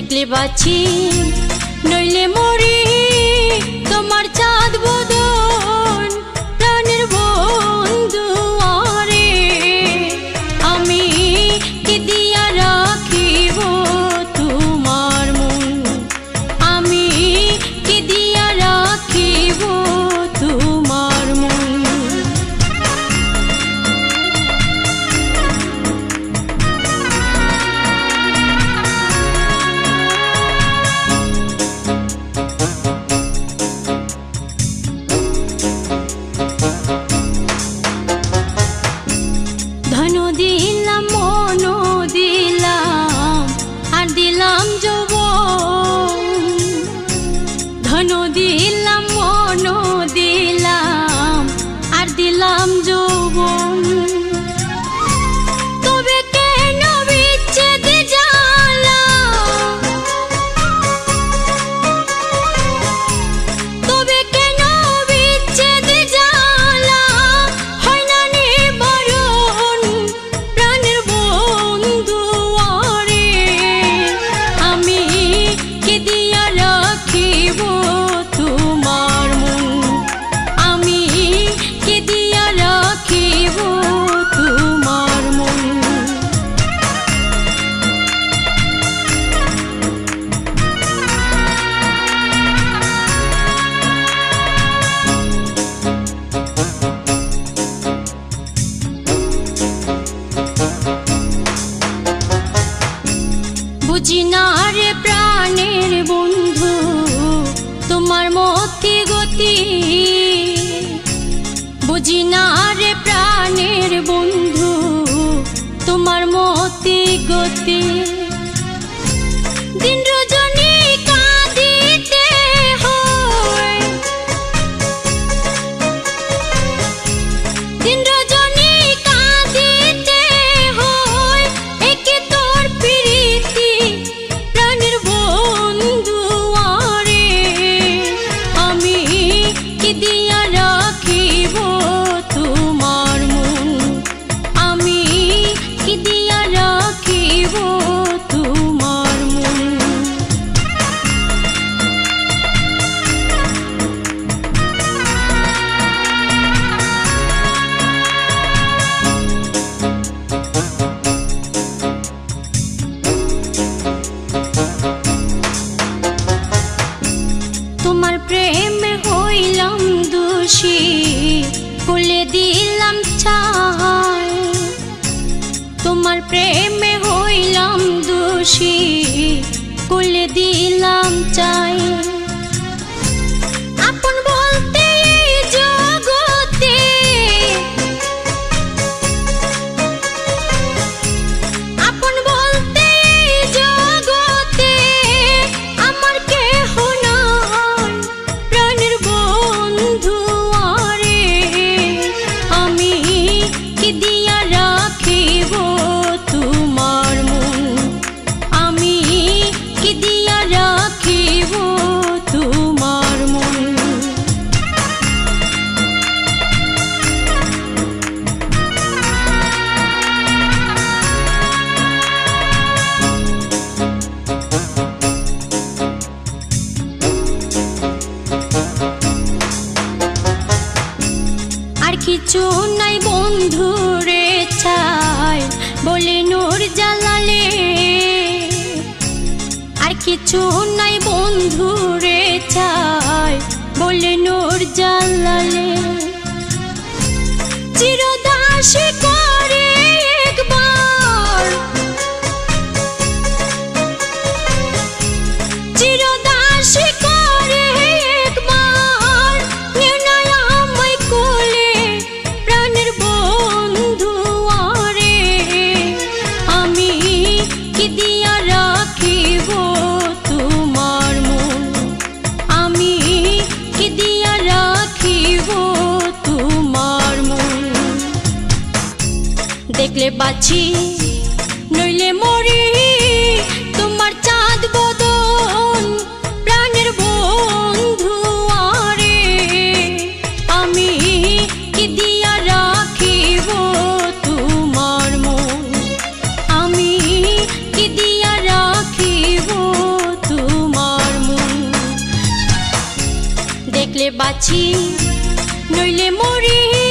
দেখলে বাঁচি নইলে মরি তোমার চাঁদ বদন প্রাণের বন্ধু আরে আমি কি দিয়া রাখিব তোমার মন আমি কি দিয়া রাখিব তোমার মন ধন দিলাম মন দিলাম আর দিলাম যৌবন ধন দিলাম মন দিলাম আর দিলাম যৌবন তবে কেন বিচ্ছেদ জ্বালা তবে কেন বিচ্ছেদ জ্বালা হয় না নিবারণ প্রাণের বন্ধু আরে আমি কি দিয়া রাখিব তোমার মন আমি কি দিয়া রাখিব তোমার মন বুঝি না রে প্রাণের বন্ধু তোমার মতি গতি বুঝি না রে প্রাণের বন্ধু তোমার মতি গতি দিন রজনী কাঁদিতে হয় দিন রজনী কাঁদিতে হয় একে তোর প্রীতি প্রাণের বন্ধু আরে আমি কি দিয়া রাখিব তোমার মন আমি কি দিয়া রাখিব তোমার মন তোমার প্রেমে হইলাম দোষী বলে দিলাম ছাই তোমার প্রেমে হইলাম দোষী বলে দিলাম চাই আপন বলতে এই জগতে আপন বলতে এই জগতে আমার কেহ নাই প্রাণের বন্ধু আরে আমি কি দিয়া রাখিব তোমার মন আমি কি দিয়া রাখিব তোমার মন আর কিছু নাই বন্ধু রে ছাই বলে নূর জ্বালালে আর কিছু নাই বন্ধু রে ছাই বলে নূর জ্বালালে চিরদাসী করে একবার চিরদাসী করে একবার নিও না আমায় কোলে প্রাণের বন্ধু আরে আমি কি দিয়া রাখিব তোমার মন আমি কি দিয়া রাখিব বাঁচি নইলে মরি